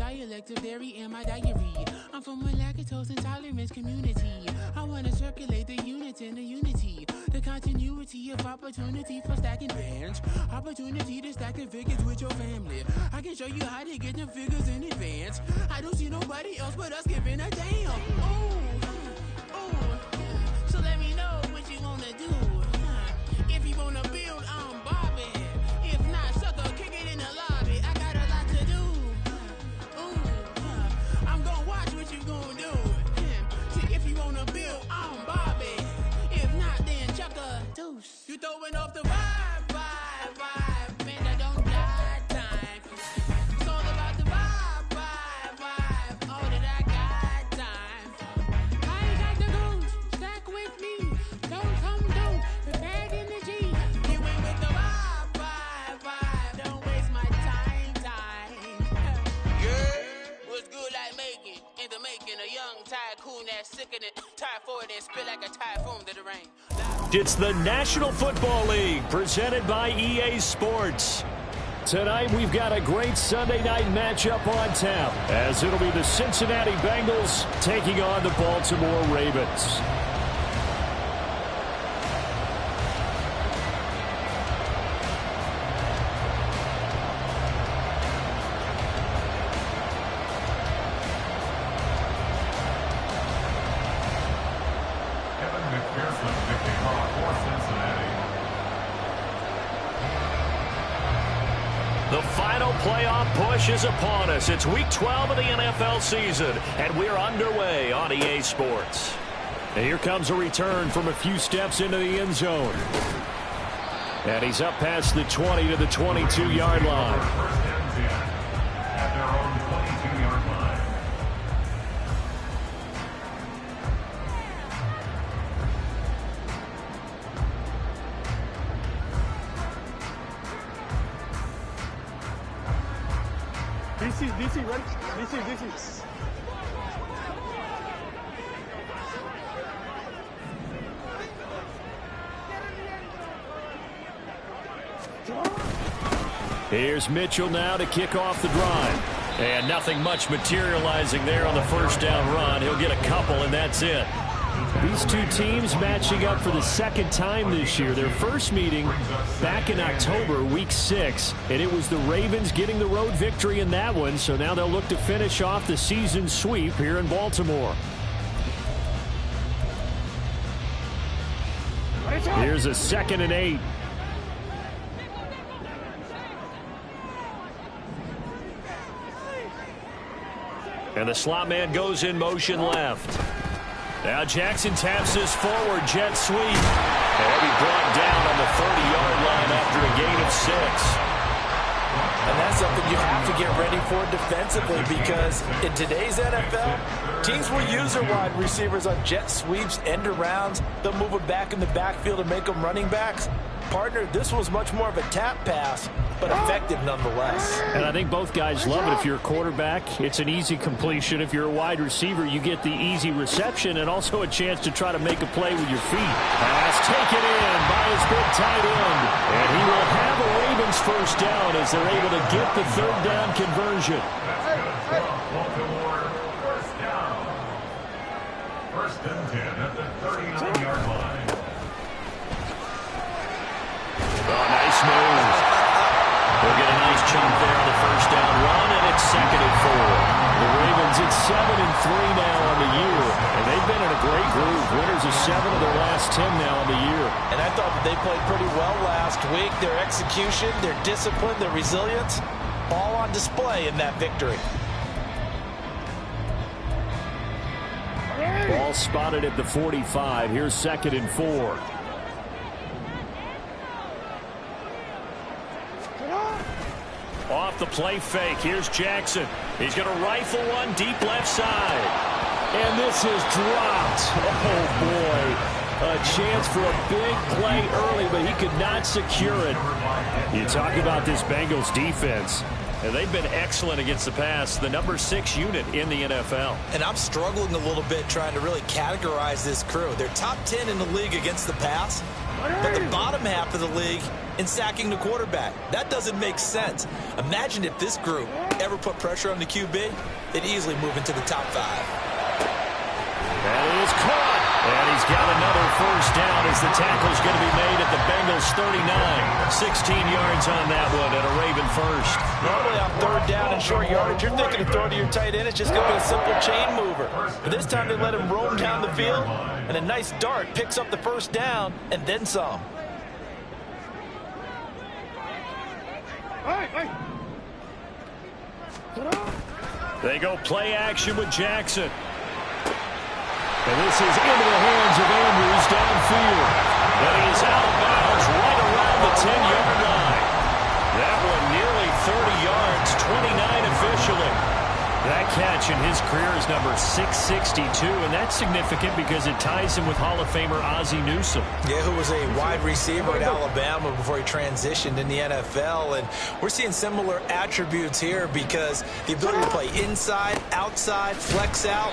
dialect of dairy in my diary. I'm from a lactose intolerance community. I want to circulate the units and the unity. The continuity of opportunity for stacking bands. Opportunity to stack the figures with your family. I can show you how to get them figures in advance. I don't see nobody else but us giving a damn. Ooh, ooh. So let me know what you wanna do. If you wanna build, I'm Bobby. If not, sucker, kick it in the lobby. I got a lot to do. Ooh, I'm gonna watch what you gonna do. See, if you wanna build, I'm Bobby. If not, then chuck a deuce. You throwing off the vibe, vibe, vibe. Man, I don't got time. It's all about the vibe, vibe, vibe. All that I got time. I ain't got the goose. Stack with me. Don't come through. Prepare energy. You ain't with the vibe, vibe, vibe. Don't waste my time. Yeah, what's good like making? In the making, a young tycoon that's sick in it. Tire forward and spit like a typhoon to the rain. It's the National Football League presented by EA Sports. Tonight we've got a great Sunday night matchup on tap, as it'll be the Cincinnati Bengals taking on the Baltimore Ravens. The final playoff push is upon us. It's Week 12 of the NFL season, and we're underway on EA Sports. And here comes a return from a few steps into the end zone. And he's up past the 20 to the 22-yard line. At their own 22-yard line. DC, ready? DC. Here's Mitchell now to kick off the drive. And nothing much materializing there on the first down run. He'll get a couple, and that's it. These two teams matching up for the second time this year. Their first meeting back in October, Week 6, and it was the Ravens getting the road victory in that one, so now they'll look to finish off the season sweep here in Baltimore. Here's a 2nd and 8. And the slot man goes in motion left. Now Jackson taps this forward jet sweep. And he'll be brought down on the 30-yard line after a gain of 6. And that's something you have to get ready for defensively, because in today's NFL, teams will use their wide receivers on jet sweeps, end arounds. They'll move them back in the backfield and make them running backs. Partner, this was much more of a tap pass, but effective nonetheless. And I think both guys love it. If you're a quarterback, it's an easy completion. If you're a wide receiver, you get the easy reception and also a chance to try to make a play with your feet. Pass taken in by his big tight end. And he will have a Ravens first down as they're able to get the third down conversion. Baltimore, first down. 1st and 10 at the 39-yard line. Oh, nice move. They'll get a nice chunk there on the first down run, and it's 2nd and 4. The Ravens at 7 and 3 now on the year, and they've been in a great groove. Winners of 7 of their last 10 now on the year. And I thought that they played pretty well last week. Their execution, their discipline, their resilience, all on display in that victory. Ball spotted at the 45. Here's 2nd and 4. Off the play fake. Here's Jackson. He's going to rifle one deep left side. And this is dropped. Oh, boy. A chance for a big play early, but he could not secure it. You talk about this Bengals defense. And they've been excellent against the pass, the number 6 unit in the NFL. And I'm struggling a little bit trying to really categorize this crew. They're top 10 in the league against the pass, but the bottom half of the league in sacking the quarterback. That doesn't make sense. Imagine if this group ever put pressure on the QB, they'd easily move into the top 5. That is caught. And he's got another first down as the tackle's going to be made at the Bengals 39. 16 yards on that one and a Raven first. Normally on third down and short yardage, you're thinking to throw to your tight end. It's just going to be a simple chain mover. But this time they let him roam down the field, and a nice dart picks up the first down and then some. They go play action with Jackson. And this is into the hands of Andrews downfield. And he's out of bounds right around the 10-yard line. That one nearly 30 yards, 29 officially. That catch in his career is number 662, and that's significant because it ties him with Hall of Famer Ozzie Newsome. Yeah, who was a wide receiver at Alabama before he transitioned in the NFL. And we're seeing similar attributes here because the ability to play inside, outside, flex out,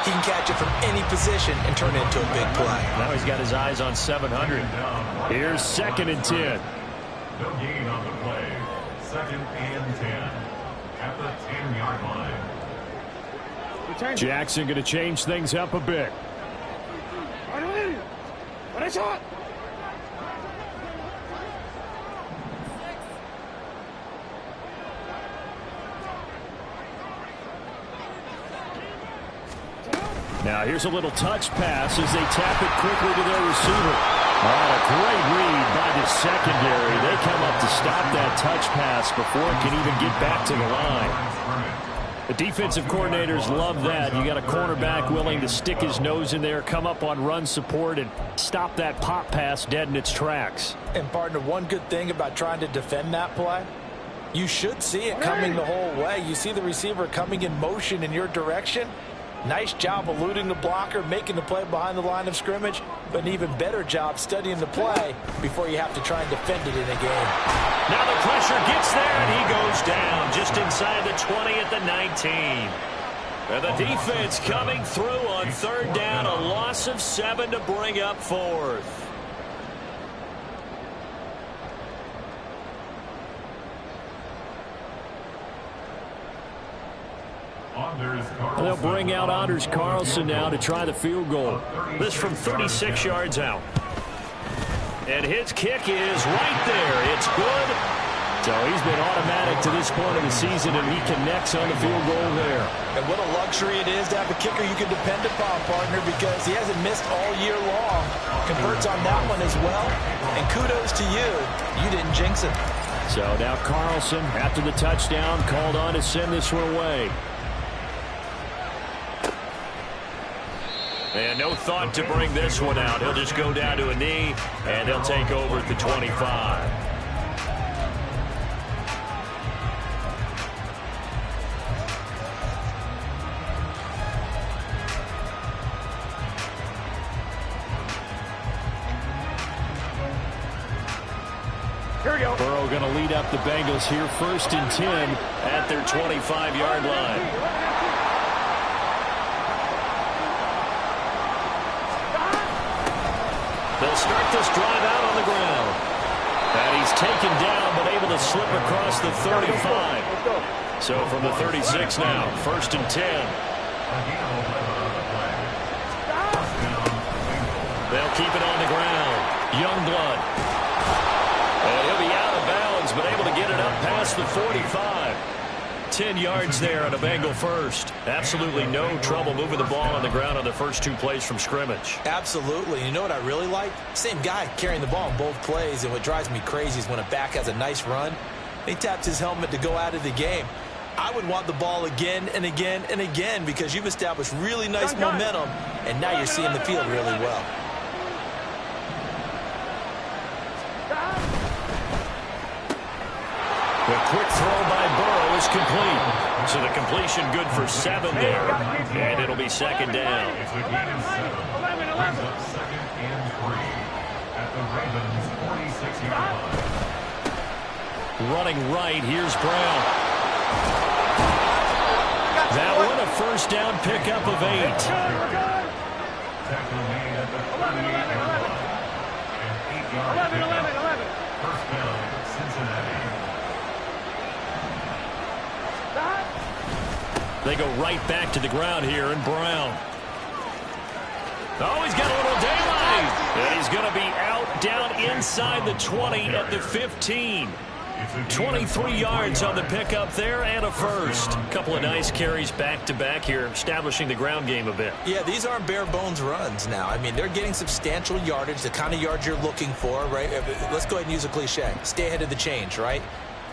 he can catch it from any position and turn it into a big play. Now he's got his eyes on 700. Here's 2nd and 10. No gain on the play. 2nd and 10 at the 10-yard line. Jackson going to change things up a bit. Now here's a little touch pass as they tap it quickly to their receiver. A great read by the secondary. They come up to stop that touch pass before it can even get back to the line. The defensive coordinators love that. You got a cornerback willing to stick his nose in there, come up on run support, and stop that pop pass dead in its tracks. And, partner, one good thing about trying to defend that play, you should see it coming the whole way. You see the receiver coming in motion in your direction. Nice job eluding the blocker, making the play behind the line of scrimmage, but an even better job studying the play before you have to try and defend it in a game. Now the pressure gets there, and he goes down just inside the 20 at the 19. And the defense coming through on 3rd down, a loss of 7 to bring up 4th. They'll bring out Anders Carlson now to try the field goal. This from 36 yards out. And his kick is right there. It's good. So he's been automatic to this point of the season, and he connects on the field goal there. And what a luxury it is to have a kicker you can depend upon, partner, because he hasn't missed all year long. Converts on that one as well. And kudos to you. You didn't jinx it. So now Carlson, after the touchdown, called on to send this one away. And no thought to bring this one out. He'll just go down to a knee, and they'll take over at the 25. Here we go. Burrow going to lead up the Bengals here, 1st and 10 at their 25-yard line. They'll start this drive out on the ground. And he's taken down, but able to slip across the 35. So from the 36 now, 1st and 10. They'll keep it on the ground. Youngblood. And he'll be out of bounds, but able to get it up past the 45. 10 yards there on a Bengal first. Absolutely no trouble moving the ball on the ground on the first 2 plays from scrimmage. Absolutely. You know what I really like? Same guy carrying the ball in both plays, and what drives me crazy is when a back has a nice run, he taps his helmet to go out of the game. I would want the ball again and again and again because you've established really nice momentum, and now you're seeing the field really well. The quick throw by Burrow is complete. So the completion good for 7 there. And it'll be 2nd down. It's a gain of 7. Brings up 2nd and 3 at the Ravens' 46-yard line. Running right, here's Brown. That one a first down pickup of 8. Tackle made at the 38-yard line. An 8-yard pickup. First down, Cincinnati. They go right back to the ground here, and Brown. Oh, he's got a little daylight. And he's going to be out down inside the 20 at the 15. 23 yards on the pickup there and a first. A couple of nice carries back-to-back here, establishing the ground game a bit. Yeah, these aren't bare-bones runs now. I mean, they're getting substantial yardage, the kind of yards you're looking for, right? Let's go ahead and use a cliche. Stay ahead of the change, right?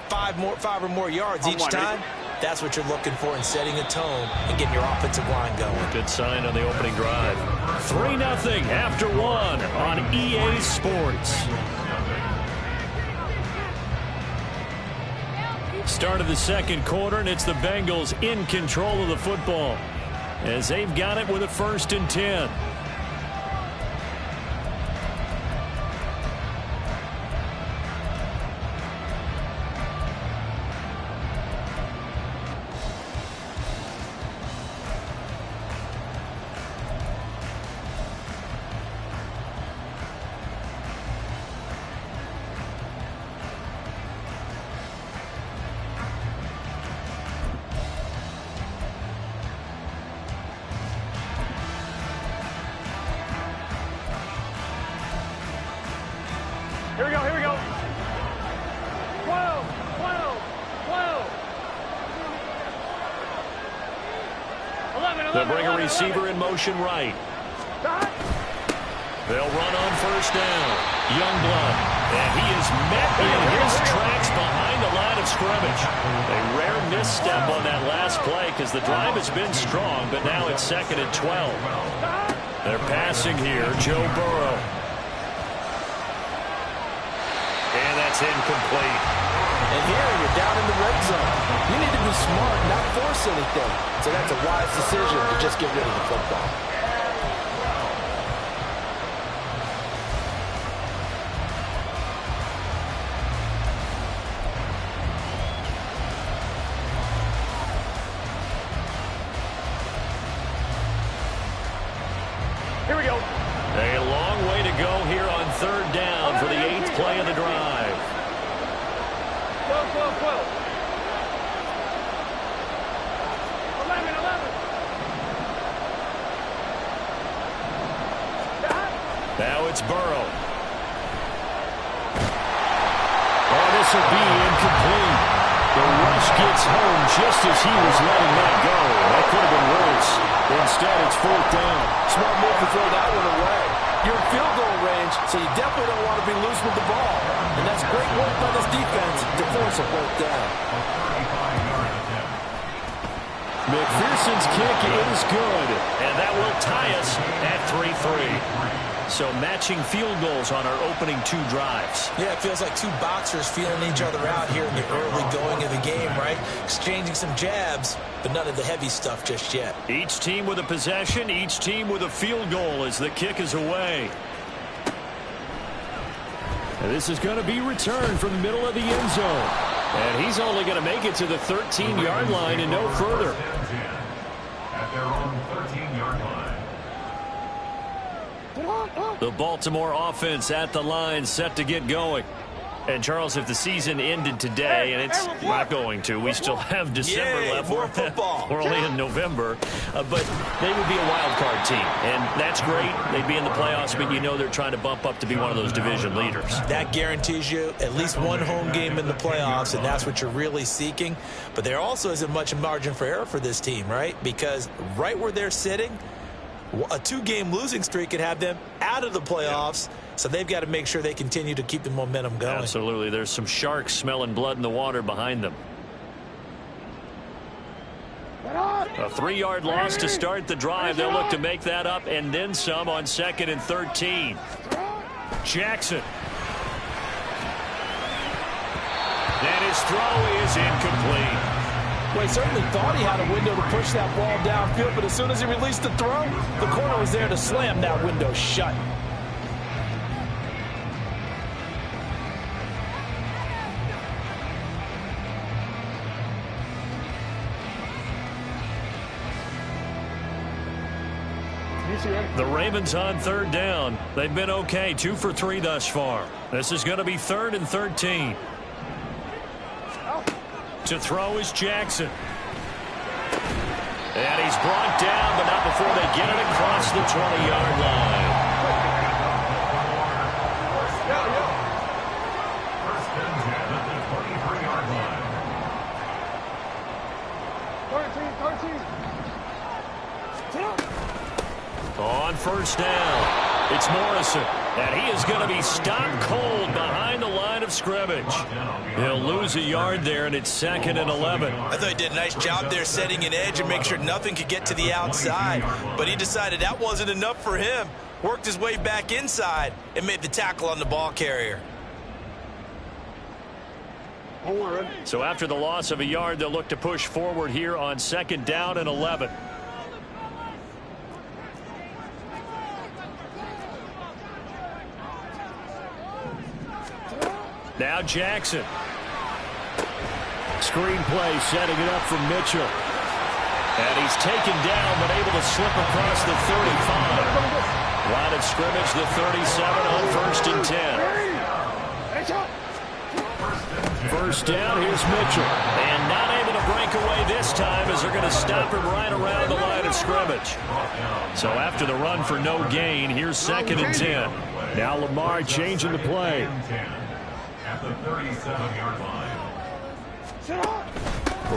Five or more yards each time. That's what you're looking for in setting a tone and getting your offensive line going. Good sign on the opening drive. 3-0 after 1 on EA Sports. Start of the second quarter, and it's the Bengals in control of the football as they've got it with a 1st and 10. Here we go, here we go. 12, 12, 12. 11, They'll bring a 11, receiver 11. in motion right. They'll run on first down. Youngblood. And he is met in his tracks behind the line of scrimmage. A rare misstep on that last play because the drive has been strong, but now it's 2nd and 12. They're passing here. Joe Burrow. And that's incomplete. And here you're down in the red zone. You need to be smart, not force anything. So that's a wise decision to just get rid of the football. Here we go. A long way to go here on 3rd down for the 8th play of the drive. 12, 12, 12. 11, 11. Now it's Burrow. Oh, this will be incomplete. The rush gets home just as he was letting that go. That could have been worse. Instead, it's 4th down. Smart move to throw that one away. You're in field goal range, so you definitely don't want to be loose with the ball. And that's great work by this defense to force a 4th down. McPherson's kick is good, and that will tie us at 3-3. So matching field goals on our opening 2 drives. Yeah, it feels like 2 boxers feeling each other out here in the early going of the game, right? Exchanging some jabs, but none of the heavy stuff just yet. Each team with a possession, each team with a field goal as the kick is away. And this is going to be returned from the middle of the end zone. And he's only going to make it to the 13-yard line and no further. At their own 13-yard line. The Baltimore offense at the line, set to get going. And, Charles, if the season ended today, and it's not going to, we still have December left. More football. We're only in November. But they would be a wild card team, and that's great. They'd be in the playoffs, but you know they're trying to bump up to be one of those division leaders. That guarantees you at least one home game in the playoffs, and that's what you're really seeking. But there also isn't much margin for error for this team, right? Because right where they're sitting, a 2-game losing streak could have them out of the playoffs. So they've got to make sure they continue to keep the momentum going. Absolutely. There's some sharks smelling blood in the water behind them. A 3-yard loss to start the drive. They'll look to make that up and then some on 2nd and 13. Jackson. And his throw is incomplete. Well, he certainly thought he had a window to push that ball downfield, but as soon as he released the throw, the corner was there to slam that window shut. The Ravens on third down. They've been okay, 2 for 3 thus far. This is going to be 3rd and 13. To throw is Jackson. And he's brought down, but not before they get it across the 20-yard line. First and 10 at the 23-yard line. On first down, it's Morrison. And he is going to be stopped cold behind the line of scrimmage. He'll lose a yard there, and it's 2nd and 11. I thought he did a nice job there setting an edge and make sure nothing could get to the outside. But he decided that wasn't enough for him. Worked his way back inside and made the tackle on the ball carrier. So after the loss of a yard, they'll look to push forward here on 2nd down and 11. Now Jackson. Screenplay setting it up for Mitchell. And he's taken down but able to slip across the 35. Line of scrimmage, the 37 on 1st and 10. First down, here's Mitchell. And not able to break away this time as they're going to stop him right around the line of scrimmage. So after the run for no gain, here's 2nd and 10. Now Lamar changing the play. At the 37-yard line.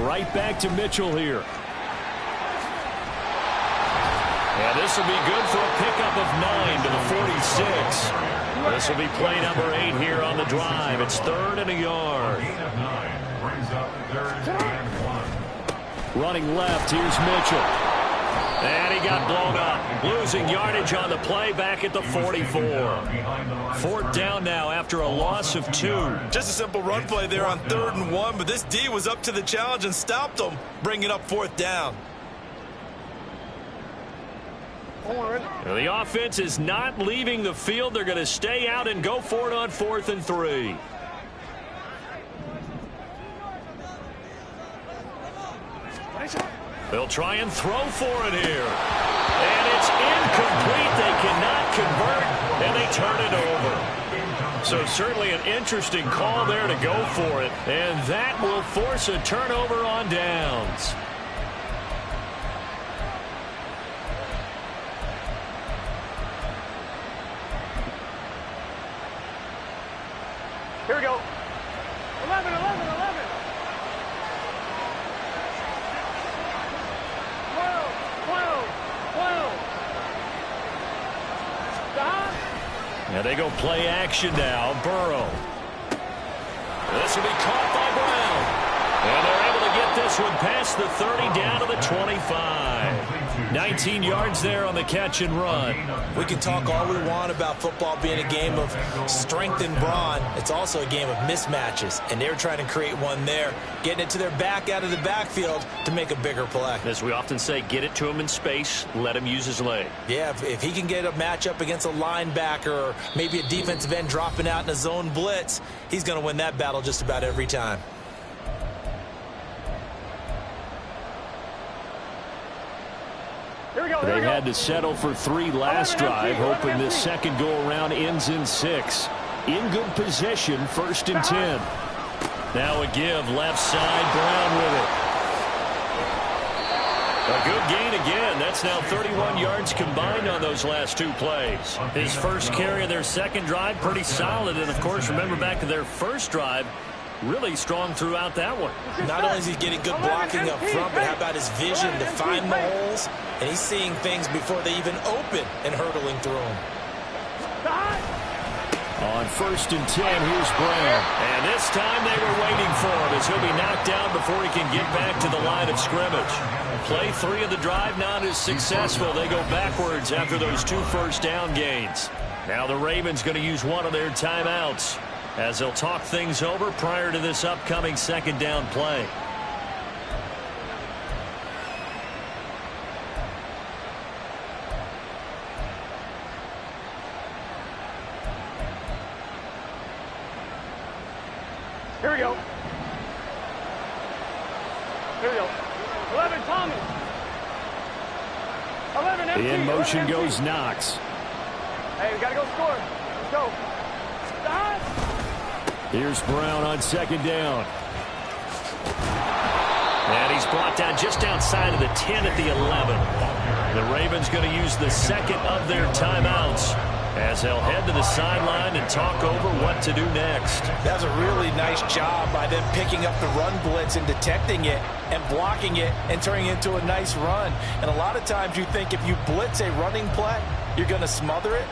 Right back to Mitchell here. And this will be good for a pickup of 9 to the 46. This will be play number 8 here on the drive. It's 3rd and a yard. Gain of 9 brings up 3rd and 1. Running left, here's Mitchell. And he got blown up. Losing yardage on the play back at the 44. 4th down now after a loss of 2. Just a simple run play there on 3rd and 1, but this D was up to the challenge and stopped them, bringing up 4th down. The offense is not leaving the field. They're going to stay out and go for it on 4th and 3. They'll try and throw for it here. And it's incomplete. They cannot convert, and they turn it over. So certainly an interesting call there to go for it. And that will force a turnover on downs. Here we go. 11, 11, 11. 12, 12, 12. Stop. And they go play action now. Burrow. This will be caught by Brown. And they're able to get this one past the 30 down to the 25. 19 yards there on the catch and run. We can talk all we want about football being a game of strength and brawn. It's also a game of mismatches, and they're trying to create one there, getting it to their back out of the backfield to make a bigger play. As we often say, get it to him in space, let him use his leg. Yeah, if he can get a matchup against a linebacker or maybe a defensive end dropping out in a zone blitz, he's going to win that battle just about every time. They had to settle for 3 last drive, hoping this second go-around ends in 6. In good position, 1st and 10. Now a give, left side, Brown with it. A good gain again. That's now 31 yards combined on those last 2 plays. His first carry of their second drive, pretty solid. And, of course, remember back to their first drive, really strong throughout that one. Not only is he getting good blocking up front, but how about his vision to find the holes? And he's seeing things before they even open and hurtling through them. On 1st and 10, here's Brown. And this time they were waiting for him as he'll be knocked down before he can get back to the line of scrimmage. Play 3 of the drive not as successful. They go backwards after those 2 first down gains. Now the Ravens going to use one of their timeouts as they'll talk things over prior to this upcoming second down play. Here we go. Here we go. 11, Thomas. 11, In motion goes Knox. Hey, we got to go score. Let's go. Stop. Here's Brown on second down. And he's brought down just outside of the 10 at the 11. The Ravens going to use the second of their timeouts as they'll head to the sideline and talk over what to do next. That's a really nice job by them picking up the run blitz and detecting it and blocking it and turning it into a nice run. And a lot of times you think if you blitz a running play, you're going to smother it.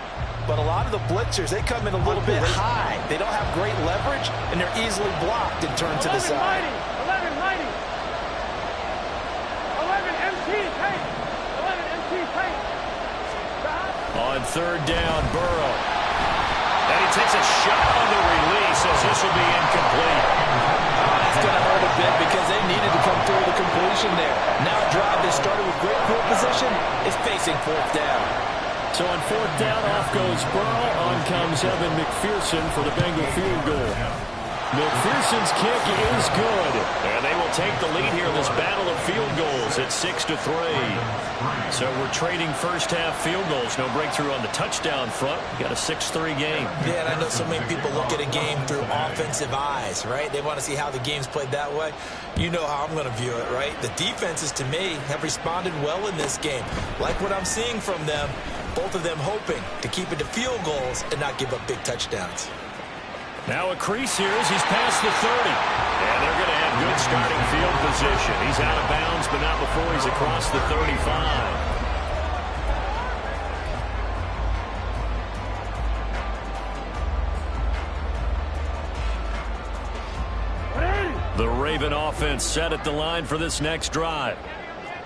But a lot of the blitzers, they come in a little bit high. They don't have great leverage, and they're easily blocked and turned to the side. 11 mighty. 11 MT paint. 11 MT paint. On third down, Burrow. And he takes a shot on the release as this will be incomplete. That's going to hurt a bit because they needed to come through the completion there. Now a drive that started with great field position is facing fourth down. So on fourth down, off goes Burrow. On comes Evan McPherson for the Bengal field goal. McPherson's kick is good. And they will take the lead here in this battle of field goals at 6-3. So we're trading first half field goals. No breakthrough on the touchdown front. Got a 6-3 game. Yeah, and I know so many people look at a game through offensive eyes, right? They want to see how the game's played that way. You know how I'm going to view it, right? The defenses, to me, have responded well in this game. Like what I'm seeing from them, both of them hoping to keep it to field goals and not give up big touchdowns. Now a crease here as he's past the 30. And they're going to have good starting field position. He's out of bounds, but not before he's across the 35. The Raven offense set at the line for this next drive.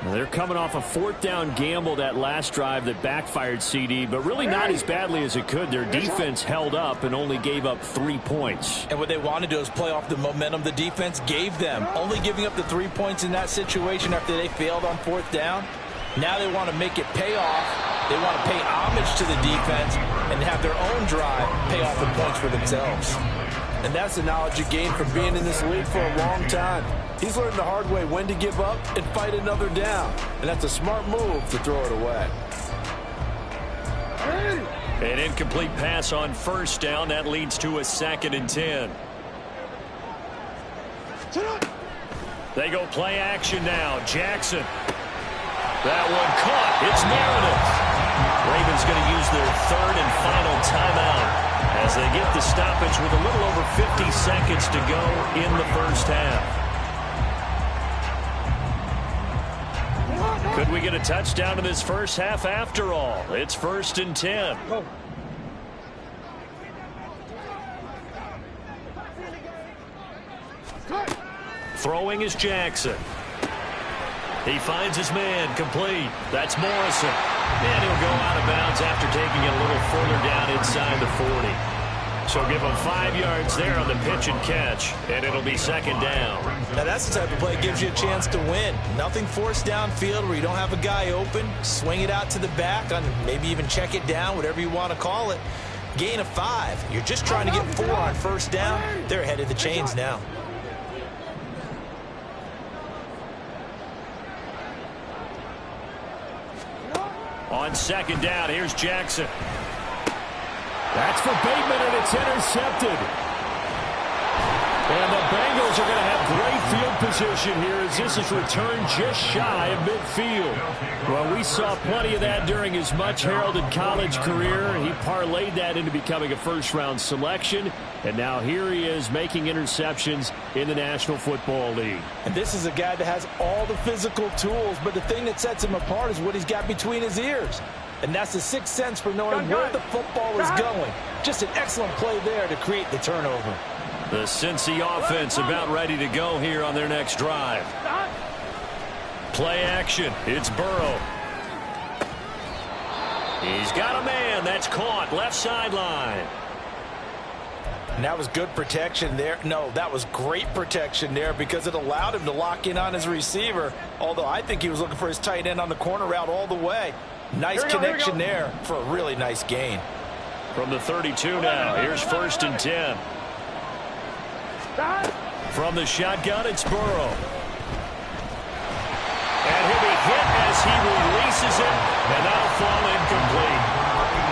They're coming off a fourth down gamble that last drive that backfired, CD, but really not as badly as it could. Their defense held up and only gave up 3 points. And what they want to do is play off the momentum the defense gave them. Only giving up the 3 points in that situation after they failed on fourth down. Now they want to make it pay off. They want to pay homage to the defense and have their own drive pay off the points for themselves. And that's the knowledge you gain from being in this league for a long time. He's learned the hard way when to give up and fight another down. And that's a smart move to throw it away. An incomplete pass on first down. That leads to a 2nd and 10. They go play action now. Jackson. That one caught. It's Meredith. Ravens going to use their third and final timeout as they get the stoppage with a little over 50 seconds to go in the first half. Could we get a touchdown in this first half after all? It's 1st and 10. Throwing is Jackson. He finds his man, complete. That's Morrison. And he'll go out of bounds after taking it a little further down inside the 40. So give him 5 yards there on the pitch and catch, and it'll be 2nd down. Now that's the type of play that gives you a chance to win. Nothing forced downfield where you don't have a guy open. Swing it out to the back, on maybe even check it down, whatever you want to call it. Gain of 5. You're just trying to get 4 on first down. They're ahead of the chains now. On 2nd down, here's Jackson. That's for Bateman, and it's intercepted. And the Bengals are going to have great field position here as this is returned just shy of midfield. Well, we saw plenty of that during his much-heralded college career. He parlayed that into becoming a first-round selection, and now here he is making interceptions in the National Football League. And this is a guy that has all the physical tools, but the thing that sets him apart is what he's got between his ears. And that's the sixth sense for knowing where the football is going. Just an excellent play there to create the turnover. The Cincy offense about ready to go here on their next drive. Play action. It's Burrow. He's got a man. That's caught. Left sideline. And that was good protection there. No, that was great protection there because it allowed him to lock in on his receiver. Although I think he was looking for his tight end on the corner route all the way. Nice connection there for a really nice gain. From the 32 now, here's 1st and 10. From the shotgun, it's Burrow. And he'll be hit as as he releases it, and that'll fall incomplete.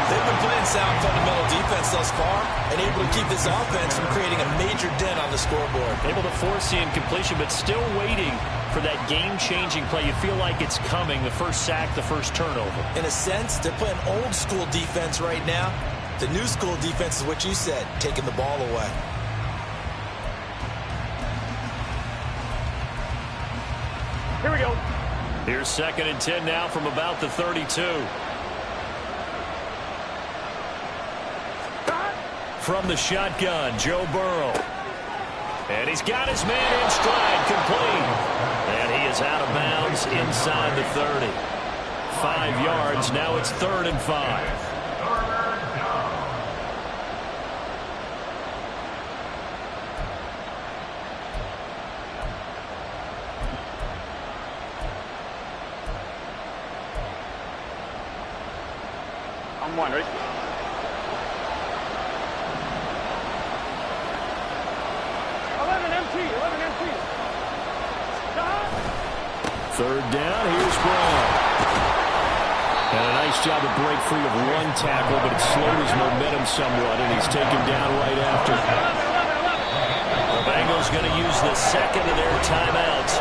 They've been playing sound fundamental defense thus far and able to keep this offense from creating a major dent on the scoreboard. Able to force the incompletion, but still waiting for that game-changing play. You feel like it's coming, the first sack, the first turnover. In a sense, they're playing old-school defense right now. The new-school defense is what you said, taking the ball away. Here we go. Here's 2nd and 10 now from about the 32. From the shotgun, Joe Burrow. And he's got his man in stride, complete. And he is out of bounds inside the 30. 5 yards, now it's 3rd and 5. I'm one, right? Third down, here's Brown. And a nice job to break free of one tackle, but it slowed his momentum somewhat, and he's taken down right after. The Bengals going to use the second of their timeouts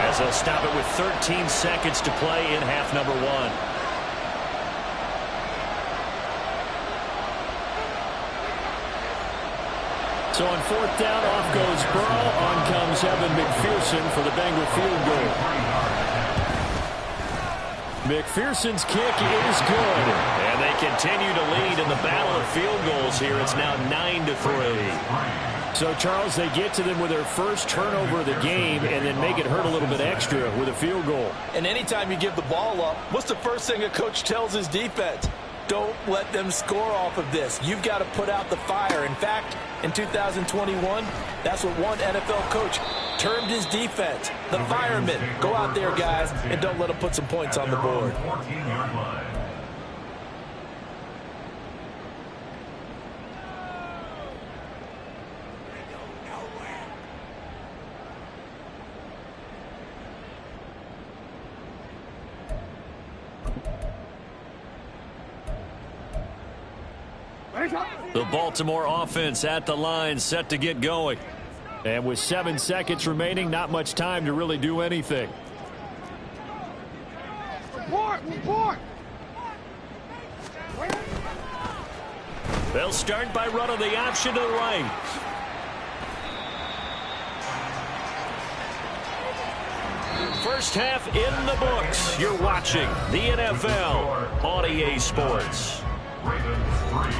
as they'll stop it with 13 seconds to play in half number 1. So on 4th down, off goes Burrow. On comes Evan McPherson for the Bengal field goal. McPherson's kick is good. And they continue to lead in the battle of field goals here. It's now 9-3. So, Charles, they get to them with their first turnover of the game and then make it hurt a little bit extra with a field goal. And anytime you give the ball up, what's the first thing a coach tells his defense? Don't let them score off of this. You've got to put out the fire. In fact, in 2021, that's what one NFL coach termed his defense. The firemen. Go out there, guys, and don't let them put some points on the board. 14-yard line. The Baltimore offense at the line, set to get going. And with 7 seconds remaining, not much time to really do anything. Report! They'll start by running the option to the right. First half in the books. You're watching the NFL on EA Sports. Ravens 3.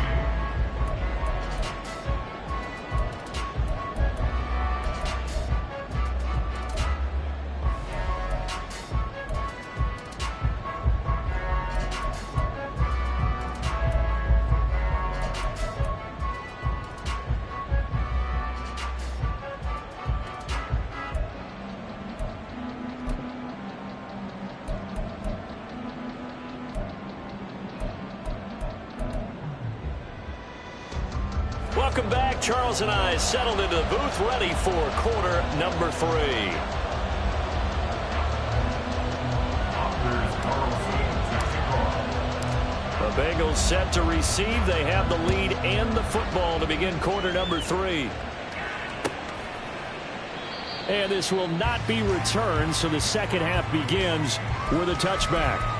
Welcome back. Charles and I settled into the booth, ready for quarter number 3. The Bengals set to receive. They have the lead and the football to begin quarter number 3. And this will not be returned, so the second half begins with a touchback.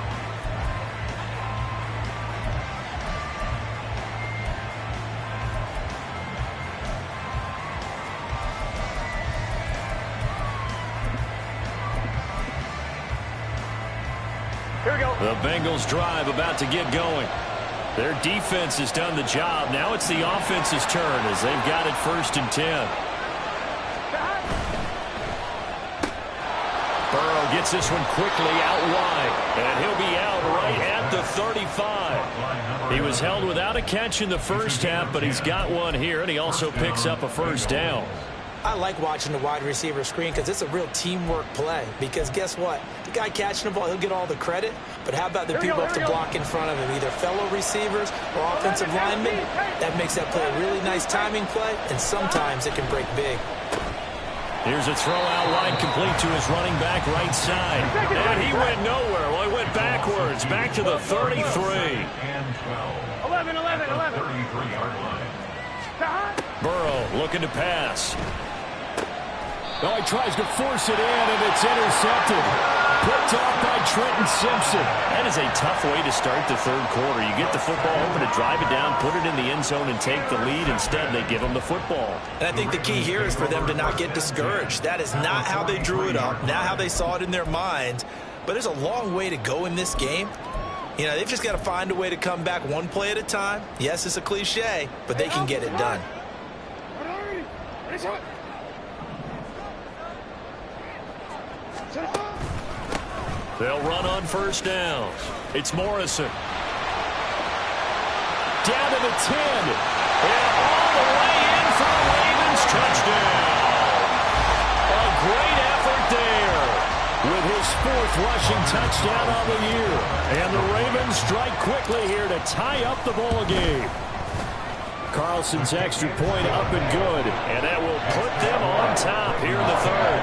The Bengals drive about to get going. Their defense has done the job. Now it's the offense's turn as they've got it 1st and 10. Burrow gets this one quickly out wide, and he'll be out right at the 35. He was held without a catch in the first half, but he's got one here, and he also picks up a first down. I like watching the wide receiver screen because it's a real teamwork play. Because guess what? The guy catching the ball, he'll get all the credit. But how about the people up to block in front of him, either fellow receivers or offensive linemen? That makes that play a really nice timing play, and sometimes it can break big. Here's a throw out wide, complete to his running back right side. And he went nowhere. Well, he went backwards, back to the 33. And 12. 11. 33-yard line. Burrow looking to pass. Oh, he tries to force it in, and it's intercepted. Picked off by Trenton Simpson. That is a tough way to start the third quarter. You get the football, hoping to drive it down, put it in the end zone, and take the lead. Instead, they give them the football. And I think the key here is for them to not get discouraged. That is not how they drew it up, not how they saw it in their minds. But there's a long way to go in this game. You know, they've just got to find a way to come back one play at a time. Yes, it's a cliche, but they can get it done. They'll run on first downs. It's Morrison. Down to the 10. And all the way in for the Ravens touchdown. A great effort there with his 4th rushing touchdown on the year. And the Ravens strike quickly here to tie up the ball game. Carlson's extra point up and good. And that will put them on top here in the third.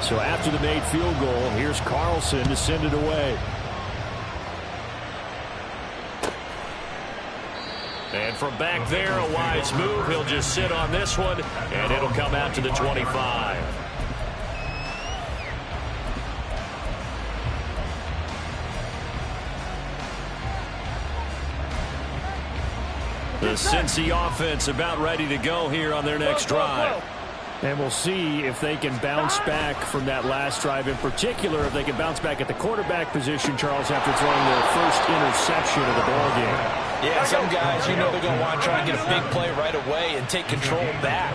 So after the made field goal, here's Carlson to send it away. And from back there, a wise move. He'll just sit on this one, and it'll come out to the 25. The Cincy offense about ready to go here on their next drive. And we'll see if they can bounce back from that last drive in particular, if they can bounce back at the quarterback position, Charles, after throwing their first interception of the ball game. Yeah, some guys, you know they're going to want to try and get a big play right away and take control back.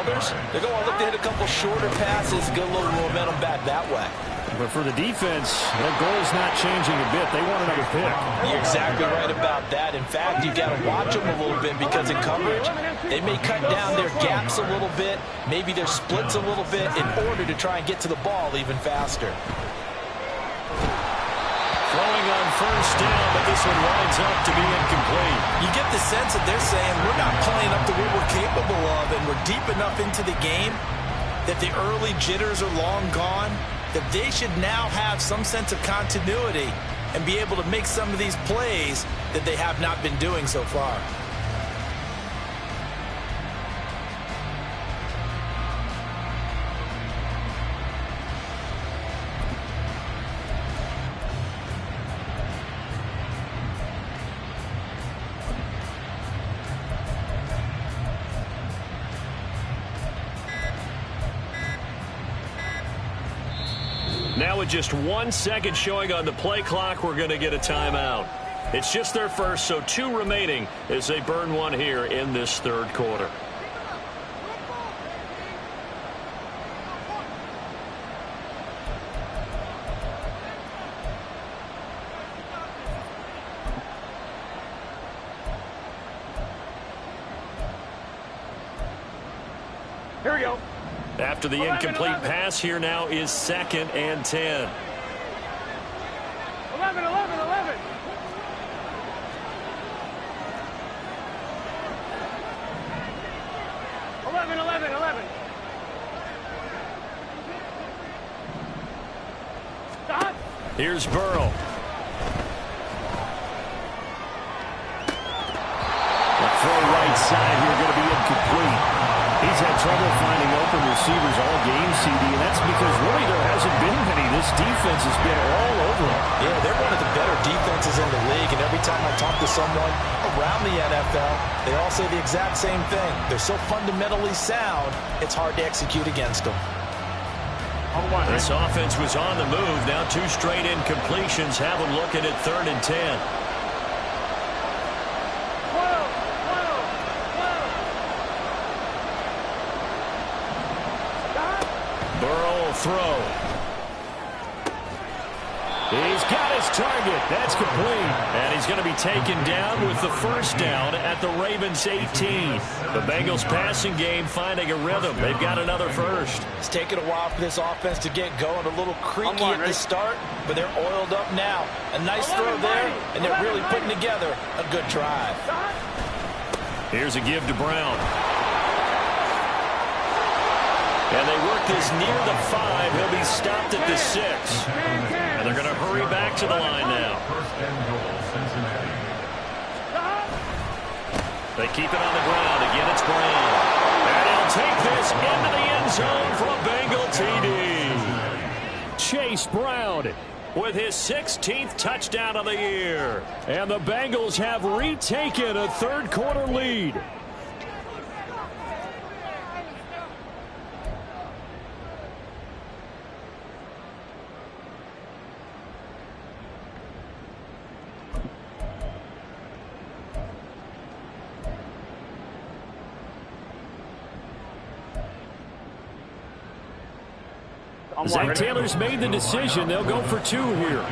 Others, they're going to look to hit a couple shorter passes, get a little momentum back that way. But for the defense, their goal's not changing a bit. They want another pick. You're exactly right about that. In fact, you've got to watch them a little bit because in coverage, they may cut down their gaps a little bit, maybe their splits a little bit in order to try and get to the ball even faster. Throwing on first down, but this one winds up to be incomplete. You get the sense that they're saying we're not playing up to what we're capable of, and we're deep enough into the game that the early jitters are long gone, that they should now have some sense of continuity and be able to make some of these plays that they have not been doing so far. Now with just 1 second showing on the play clock, we're going to get a timeout. It's just their first, so 2 remaining as they burn one here in this third quarter. Here we go. After the incomplete pass, here now is 2nd and 10. 11. 11. Stop. Here's Burrow. The throw right side here going to be incomplete. He's had trouble finding open receivers all game, CD, and that's because really there hasn't been many. This defense has been all over them. Yeah, they're one of the better defenses in the league, and every time I talk to someone around the NFL, they all say the exact same thing. They're so fundamentally sound, it's hard to execute against them. This offense was on the move. Now 2 straight incompletions have them looking at 3rd and 10. Burrow will throw. He's got his target. That's complete. And he's going to be taken down with the first down at the Ravens' 18. The Bengals passing game finding a rhythm. They've got another first. It's taken a while for this offense to get going. A little creaky at the start, but they're oiled up now. A nice throw there, and they're really putting together a good drive. Here's a give to Brown. And they work this near the 5. He'll be stopped at the 6. And they're going to hurry back to the line now. They keep it on the ground. Again, it's Brown. And he'll take this into the end zone for a Bengal TD. Chase Brown with his 16th touchdown of the year. And the Bengals have retaken a third-quarter lead. Zach Taylor's made the decision. They'll go for 2 here.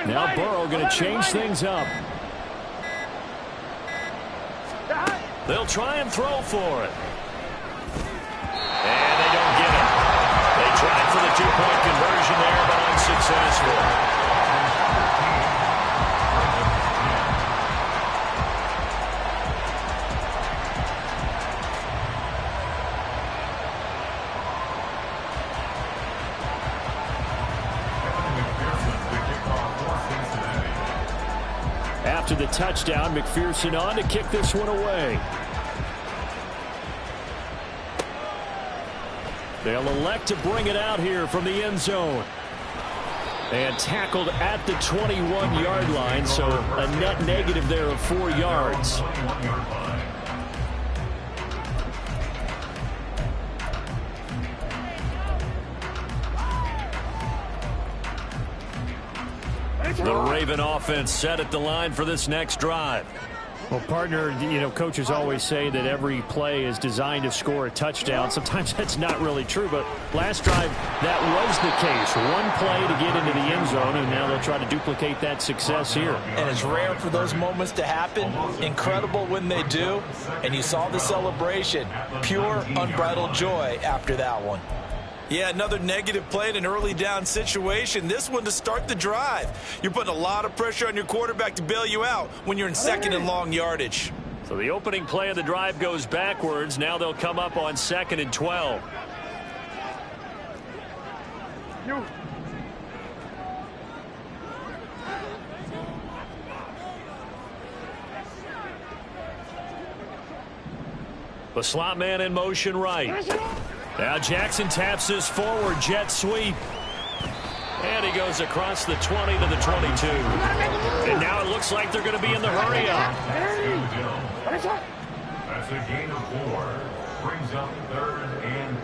Now Burrow going to change things up. They'll try and throw for it. And they don't get it. They tried for the 2-point conversion there, but unsuccessful. After the touchdown, McPherson on to kick this one away. They'll elect to bring it out here from the end zone. And tackled at the 21-yard line, so a net negative there of 4 yards. The Raven offense set at the line for this next drive. Well, partner, you know, coaches always say that every play is designed to score a touchdown. Sometimes that's not really true, but last drive, that was the case. One play to get into the end zone, and now they'll try to duplicate that success here. And it's rare for those moments to happen. Incredible when they do. And you saw the celebration. Pure, unbridled joy after that one. Yeah, another negative play in an early down situation. This one to start the drive. You're putting a lot of pressure on your quarterback to bail you out when you're in second and long yardage. So the opening play of the drive goes backwards. Now they'll come up on 2nd and 12. The slot man in motion right. Now Jackson taps this forward jet sweep. And he goes across the 20 to the 22. And now it looks like they're going to be in the hurry up. That's a gain of 4. Brings up 3rd and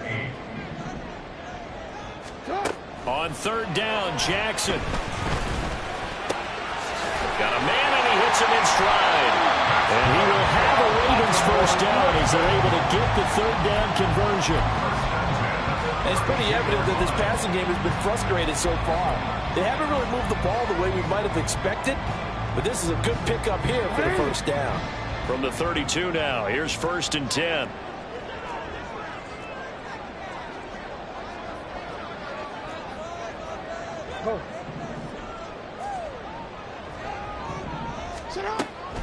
8. On 3rd down, Jackson. Got a man and he hits him in stride. And he will have a Ravens first down as they're able to get the 3rd down conversion. And it's pretty evident that this passing game has been frustrated so far. They haven't really moved the ball the way we might have expected, but this is a good pickup here for the first down. From the 32 now, here's 1st and 10.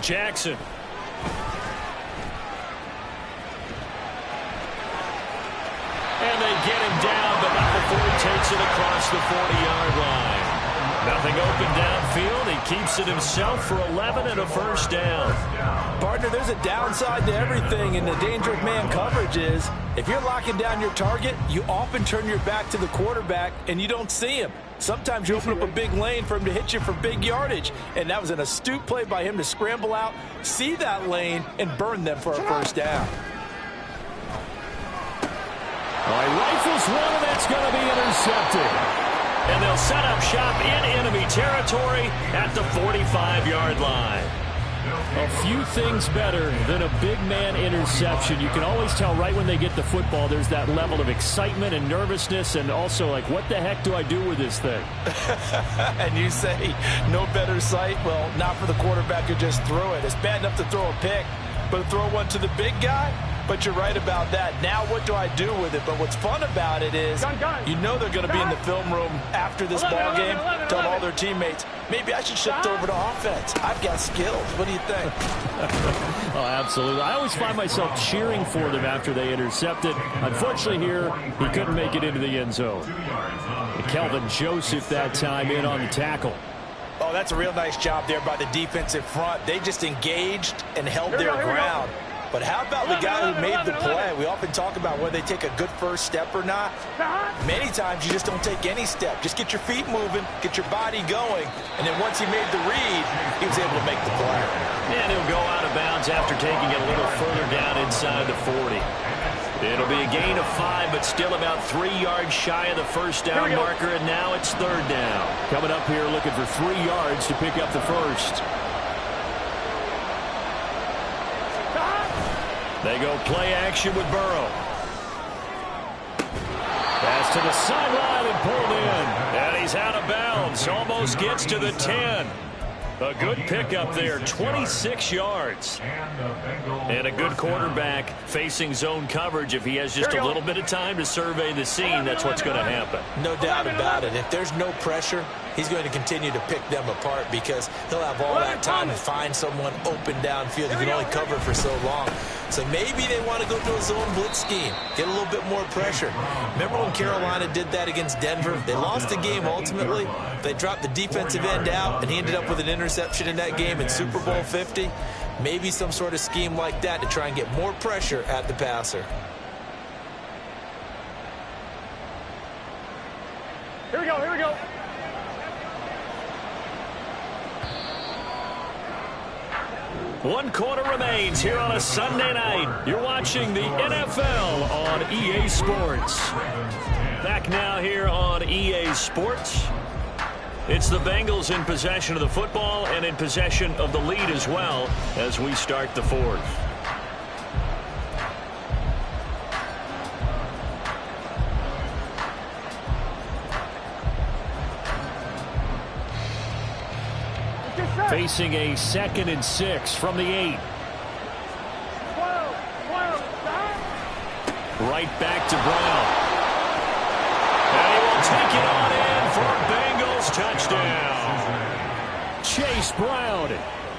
Jackson. And they get him down, but not before he takes it across the 40-yard line. Nothing open downfield. He keeps it himself for 11 and a first down. Partner, there's a downside to everything, and the danger of man coverage is if you're locking down your target, you often turn your back to the quarterback and you don't see him. Sometimes you open up a big lane for him to hit you for big yardage, and that was an astute play by him to scramble out, see that lane, and burn them for a first down. Well, he rifles one, and that's going to be intercepted. And they'll set up shop in enemy territory at the 45-yard line. A few things better than a big man interception. You can always tell right when they get the football, there's that level of excitement and nervousness, and also like, what the heck do I do with this thing? And you say no better sight? Well, not for the quarterback who just threw it. It's bad enough to throw a pick, but to throw one to the big guy? But you're right about that. Now what do I do with it? But what's fun about it is you know they're going to be in the film room after this ball game, telling all their teammates, maybe I should shift over to offense. I've got skills. What do you think? Oh, absolutely. I always find myself cheering for them after they intercept it. Unfortunately here, he couldn't make it into the end zone. And Kelvin Joseph that time in on the tackle. Oh, that's a real nice job there by the defensive front. They just engaged and held their ground. But how about the guy who made the play? We often talk about whether they take a good first step or not. Many times you just don't take any step. Just get your feet moving, get your body going, and then once he made the read, he was able to make the play. And he'll go out of bounds after taking it a little further down inside the 40. It'll be a gain of 5, but still about 3 yards shy of the first down marker, and now it's third down. Coming up here looking for 3 yards to pick up the first. They go play action with Burrow. Pass to the sideline and pulled in. And he's out of bounds. Almost gets to the 10. A good pickup there, 26 yards. And a good quarterback facing zone coverage. If he has just a little bit of time to survey the scene, that's what's going to happen. No doubt about it. If there's no pressure, he's going to continue to pick them apart because he'll have all that time to find someone open downfield. He can only cover for so long. So maybe they want to go to a zone blitz scheme, get a little bit more pressure. Remember when Carolina did that against Denver? They lost the game ultimately. They dropped the defensive end out, and he ended up with an interception in that game in Super Bowl 50. Maybe some sort of scheme like that to try and get more pressure at the passer. Here we go, here we go. One quarter remains here on a Sunday night. You're watching the NFL on EA Sports. Back now here on EA Sports. It's the Bengals in possession of the football and in possession of the lead as well as we start the fourth. Facing a 2nd and 6 from the 8. Right back to Brown. And he will take it on in for a Bengals touchdown. Chase Brown,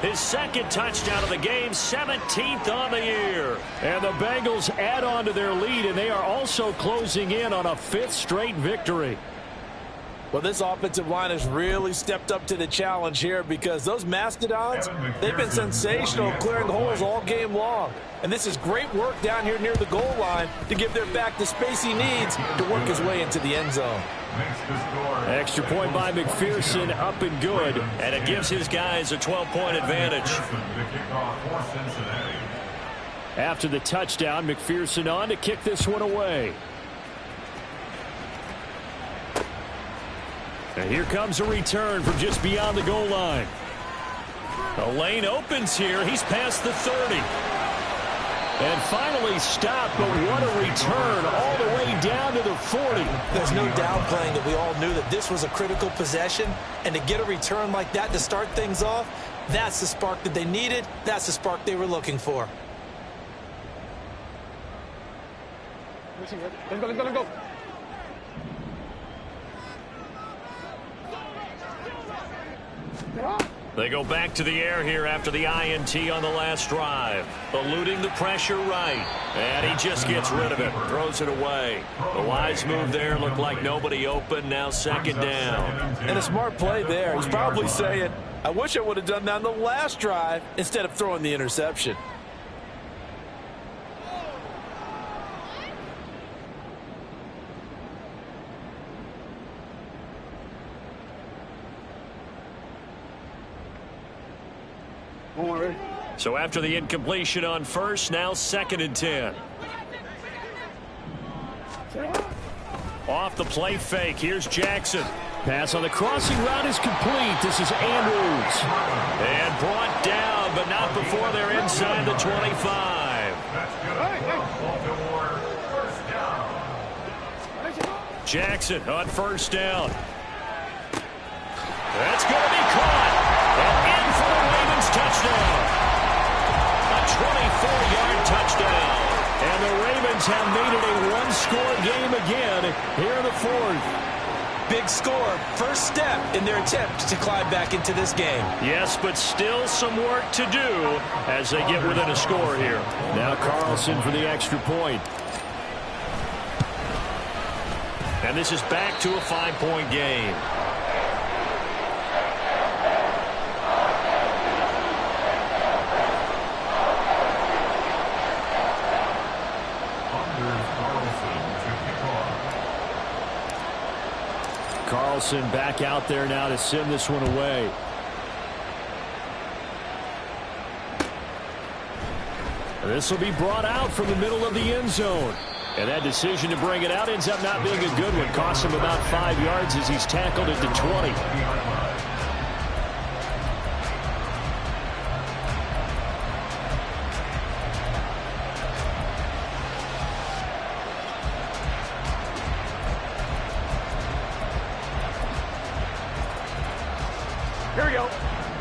his 2nd touchdown of the game, 17th on the year. And the Bengals add on to their lead, and they are also closing in on a 5th straight victory. Well, this offensive line has really stepped up to the challenge here because those Mastodons, they've been sensational clearing holes all game long. And this is great work down here near the goal line to give their back the space he needs to work his way into the end zone. Extra point by McPherson, up and good. And it gives his guys a 12-point advantage. After the touchdown, McPherson on to kick this one away. And here comes a return from just beyond the goal line. The lane opens here. He's past the 30. And finally stopped, but what a return all the way down to the 40. There's no downplaying that we all knew that this was a critical possession. And to get a return like that to start things off, that's the spark that they needed. That's the spark they were looking for. Let's go, let's go, let's go. They go back to the air here after the INT on the last drive. Eluding the pressure right. And he just gets rid of it. Throws it away. The wise move there. Looked like nobody open. Now 2nd down. And a smart play there. He's probably saying, I wish I would have done that on the last drive instead of throwing the interception. So after the incompletion on first, now 2nd and 10. Off the play fake. Here's Jackson. Pass on the crossing route is complete. This is Andrews. And brought down, but not before they're inside the 25. Jackson on first down. That's going to be caught. And in for the Ravens touchdown. A 24-yard touchdown. And the Ravens have made it a one-score game again here in the fourth. Big score. First step in their attempt to climb back into this game. Yes, but still some work to do as they get within a score here. Now Carlson for the extra point. And this is back to a 5-point game. Carlson back out there now to send this one away. This will be brought out from the middle of the end zone. And that decision to bring it out ends up not being a good one. Costs him about 5 yards as he's tackled at the 20. Here we go.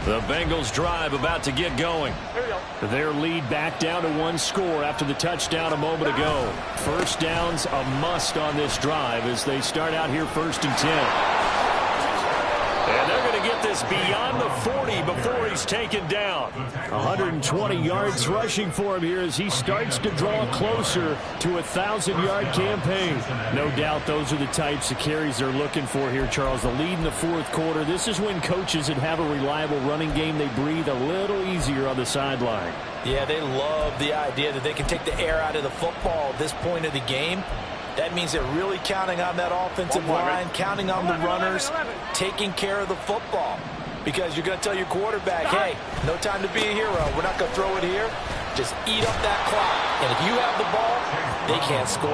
The Bengals drive about to get going. Here we go. Their lead back down to one score after the touchdown a moment ago. First down's a must on this drive as they start out here 1st and 10. And they're going to get this beyond the 40 before he's taken down. 120 yards rushing for him here as he starts to draw closer to a 1,000-yard campaign. No doubt those are the types of carries they're looking for here, Charles. The lead in the fourth quarter. This is when coaches that have a reliable running game, they breathe a little easier on the sideline. Yeah, they love the idea that they can take the air out of the football at this point of the game. That means they're really counting on that offensive line, counting on the runners, taking care of the football. Because you're going to tell your quarterback, hey, no time to be a hero. We're not going to throw it here. Just eat up that clock. And if you have the ball, they can't score.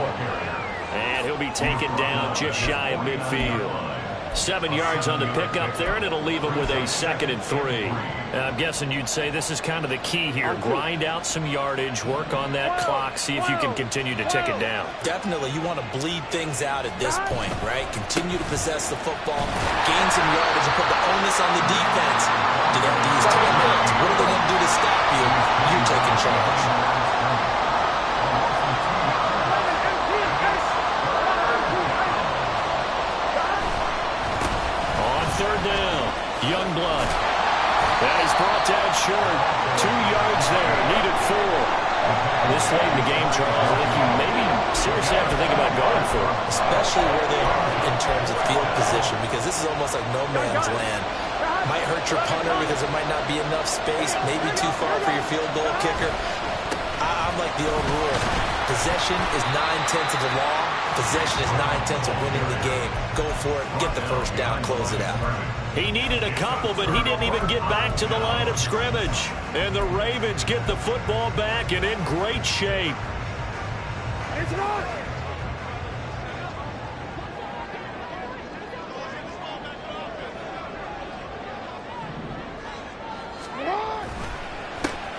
And he'll be taken down just shy of midfield. 7 yards on the pickup there, and it'll leave him with a 2nd and 3. I'm guessing you'd say this is kind of the key here. Grind out some yardage, work on that clock, see if you can continue to tick it down. Definitely, you want to bleed things out at this point, right? Continue to possess the football, gain some yardage, and put the onus on the defense to get these timeouts. What are they going to do to stop you? You're taking charge. Third down, Youngblood. That is brought down short. 2 yards there, needed 4. This late in the game, Charles, I think you maybe seriously have to think about going for it. Especially where they are in terms of field position, because this is almost like no man's land. Might hurt your punter because there might not be enough space, maybe too far for your field goal kicker. I'm like the old rule. Possession is 9/10 of the law. Possession is 9/10 of winning the game. Go for it, get the first down, close it out. He needed a couple, but he didn't even get back to the line of scrimmage. And the Ravens get the football back and in great shape. It's on.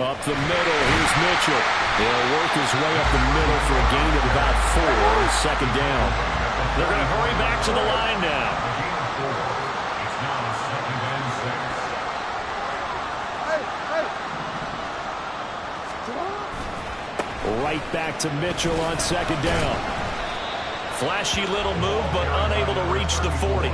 Up the middle, here's Mitchell. He'll work his way up the middle for a gain of about 4. 2nd down. They're going to hurry back to the line now. Right back to Mitchell on 2nd down. Flashy little move, but unable to reach the 40.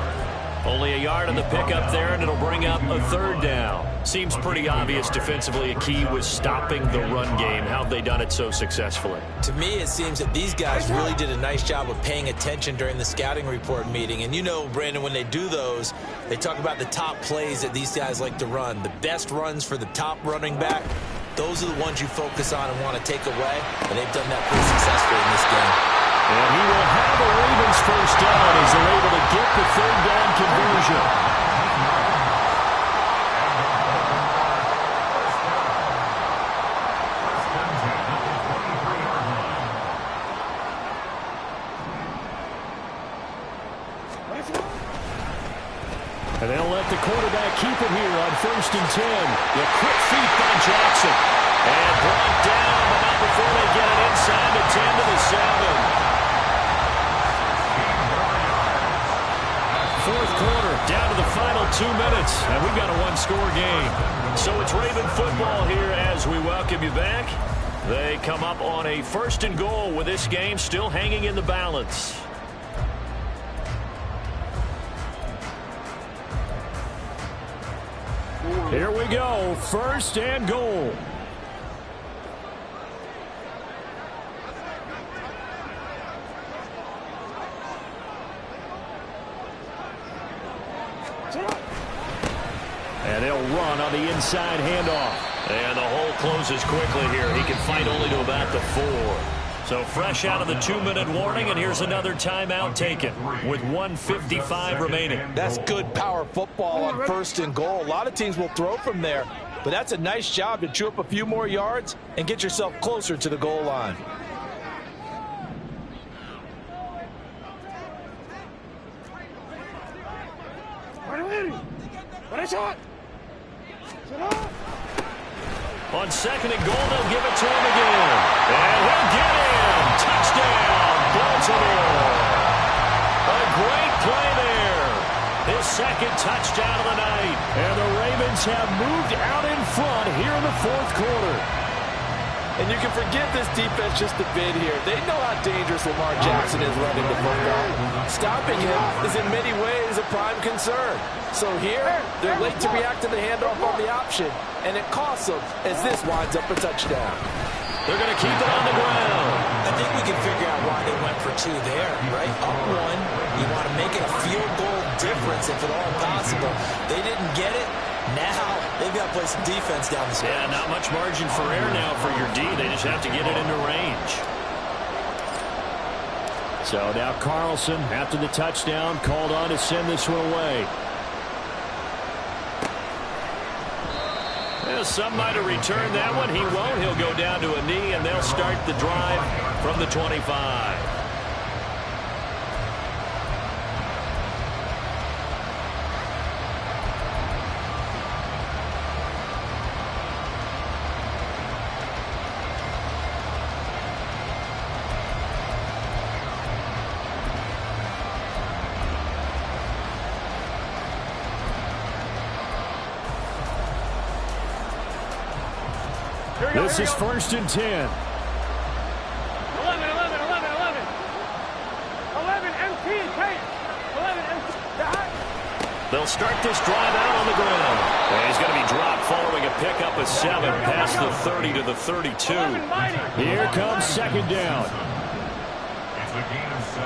Only a yard on the pickup there, and it'll bring up a 3rd down. Seems pretty obvious defensively a key was stopping the run game. How have they done it so successfully? To me, it seems that these guys really did a nice job of paying attention during the scouting report meeting. And you know, Brandon, when they do those, they talk about the top plays that these guys like to run. The best runs for the top running back, those are the ones you focus on and want to take away. And they've done that pretty successfully in this game. And he will have the Ravens first down as they're able to get the 3rd down conversion. And they'll let the quarterback keep it here on 1st and 10. The quick feet by Jackson. And brought down, but not before they get it inside the 10 to the 7. Fourth quarter, down to the final 2 minutes, and we've got a one-score game. So it's Raven football here as we welcome you back. They come up on a 1st and goal with this game still hanging in the balance. Here we go, 1st and goal. And he'll run on the inside handoff. And the hole closes quickly here. He can fight only to about the 4. So fresh out of the 2-minute warning, and here's another timeout taken with 1:55 remaining. That's good power football on 1st and goal. A lot of teams will throw from there, but that's a nice job to chew up a few more yards and get yourself closer to the goal line. On 2nd and goal, they'll give it to him again. And he'll get in. Touchdown, Baltimore. A great play there. His 2nd touchdown of the night. And the Ravens have moved out in front here in the 4th quarter. And you can forgive this defense just a bit here. They know how dangerous Lamar Jackson is running the football. Stopping him is in many ways a prime concern. So here, they're late to react to the handoff on the option, and it costs them as this winds up a touchdown. They're going to keep it on the ground. I think we can figure out why they went for 2 there, right? Up 1, you want to make it a field goal difference if at all possible. They didn't get it. Now they've got to play some defense down the stretch. Yeah, not much margin for error now for your D. They just have to get it into range. So now Carlson, after the touchdown, called on to send this one away. Well, some might have returned that one. He won't. He'll go down to a knee, and they'll start the drive from the 25. This is 1st and 10. 11, 11, 11, 11. 11 MT, take. 11 MT. They'll start this drive out on the ground. And he's going to be dropped following a pickup of 7 past the 30 to the 32. Here comes 2nd down. It's a gain of 7.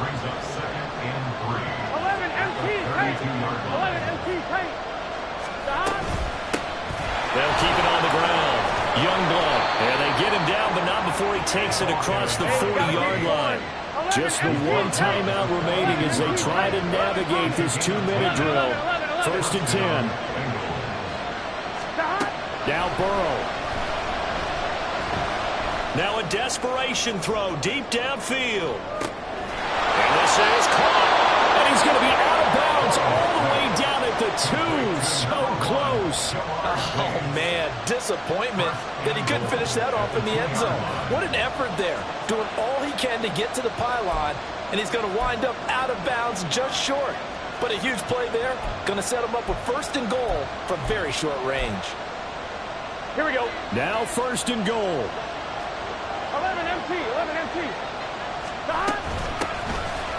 Brings up 2nd and 3. 11 MT, take. 11 MT, take. They'll keep it on the ground. Youngblood. And they get him down, but not before he takes it across the 40-yard line. Just the one timeout remaining as they try to navigate this 2-minute drill. 1st and 10. Now Burrow. Now a desperation throw deep downfield. And this is caught. And he's going to be out of bounds all the way down at the 2. So close. Oh, man, disappointment that he couldn't finish that off in the end zone. What an effort there, doing all he can to get to the pylon, and he's going to wind up out of bounds just short. But a huge play there, going to set him up with 1st and goal from very short range. Here we go. Now 1st and goal. 11 MT, 11 MT.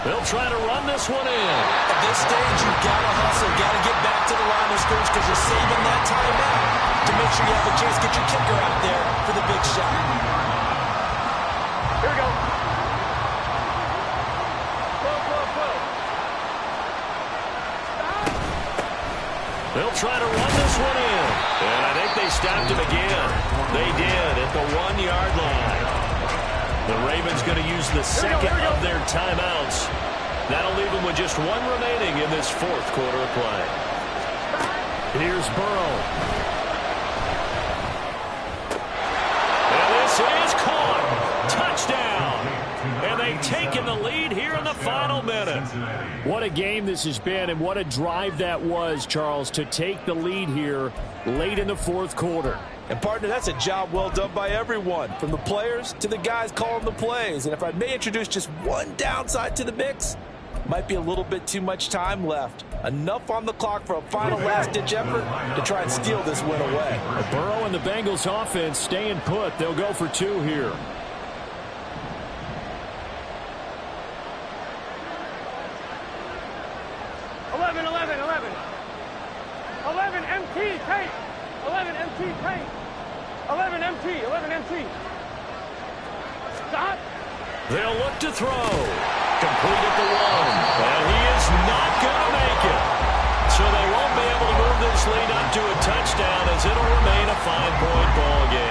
They'll try to run this one in. At this stage, you've got to hustle, got to get back to the line of scrimmage because you're saving that timeout to make sure you have a chance to get your kicker out there for the big shot. Here we go. Slow. They'll try to run this one in. And I think they stopped him again. They did at the 1-yard line. The Ravens going to use the second of their timeouts. That'll leave them with just 1 remaining in this 4th quarter of play. Here's Burrow. And this is caught. Touchdown. And they take it taking the lead here in the final minute. What a game this has been, and what a drive that was, Charles, to take the lead here late in the fourth quarter. And, partner, that's a job well done by everyone, from the players to the guys calling the plays. And if I may introduce just one downside to the mix, might be a little bit too much time left. Enough on the clock for a final last-ditch effort to try and steal this win away. Burrow and the Bengals offense staying put. They'll go for 2 here. MT, Tate. 11 MT, Tate. 11 MT. Stop. They'll look to throw. Complete at the 1. And he is not going to make it. So they won't be able to move this lead up to a touchdown, as it'll remain a 5-point ball game.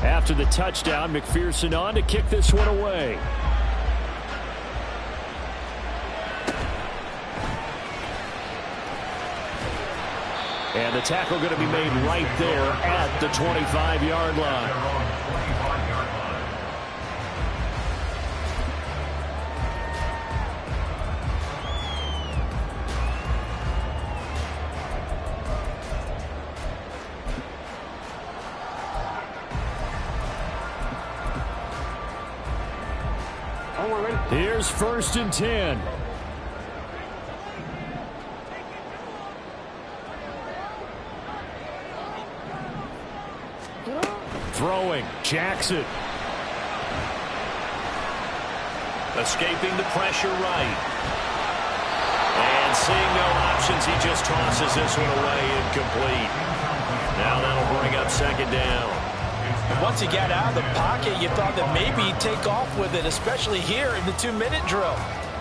After the touchdown, McPherson on to kick this one away. And the tackle going to be made right there at the 25-yard line. Here's 1st and 10. Throwing, Jackson. Escaping the pressure right. And seeing no options, he just tosses this one away, incomplete. Now that'll bring up 2nd down. Once he got out of the pocket, you thought that maybe he'd take off with it, especially here in the 2-minute drill.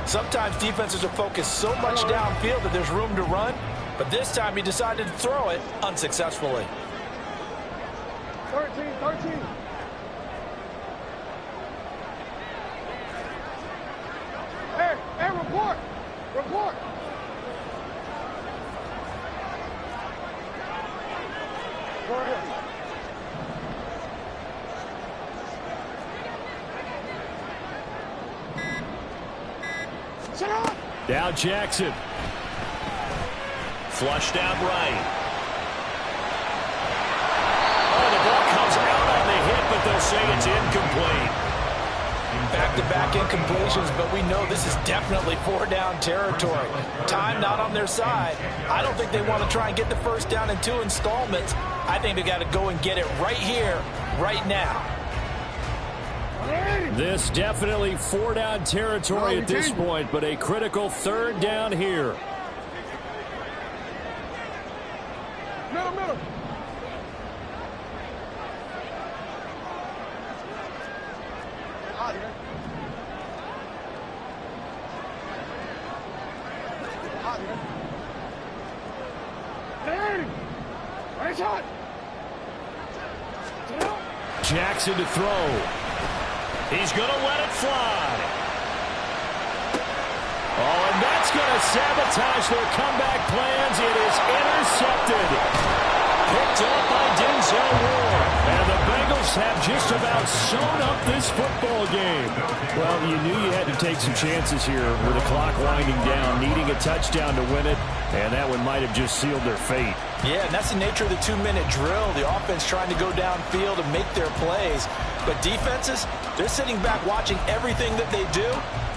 Sometimes defenses are focused so much downfield that there's room to run, but this time he decided to throw it unsuccessfully. 13. Hey, report. Go ahead. Now Jackson. Flushed out right. Oh, the ball comes out on the hit, but they'll say it's incomplete. Back-to-back incompletions, but we know this is definitely 4-down territory. Time not on their side. I don't think they want to try and get the 1st down in 2 installments. I think they got to go and get it right here, right now. This definitely 4-down territory at this point, but a critical 3rd down here. Middle. Jackson to throw. He's going to let it fly. Oh, and that's going to sabotage their comeback plans. It is intercepted. Picked up by Denzel Ward. And the Bengals have just about sewn up this football game. Well, you knew you had to take some chances here with the clock winding down, needing a touchdown to win it, and that one might have just sealed their fate. Yeah, and that's the nature of the 2-minute drill. The offense trying to go downfield and make their plays. But defenses, they're sitting back watching everything that they do,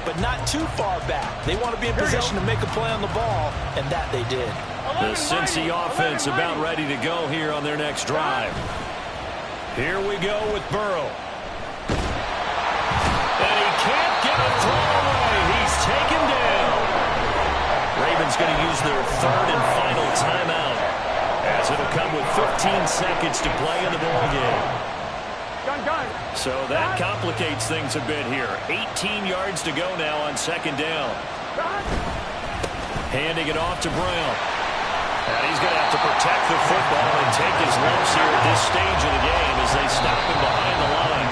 but not too far back. They want to be in position to make a play on the ball, and that they did. The Cincy offense about ready to go here on their next drive. Here we go with Burrow. And he can't get a throw away. He's taken down. Ravens going to use their 3rd and final timeout, as it'll come with 15 seconds to play in the ball game. So that complicates things a bit here. 18 yards to go now on 2nd down. Handing it off to Brown. And he's going to have to protect the football and take his lumps here at this stage of the game as they stop him behind the line.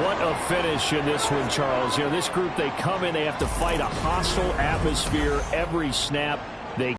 What a finish in this one, Charles. You know, this group, they come in, they have to fight a hostile atmosphere every snap.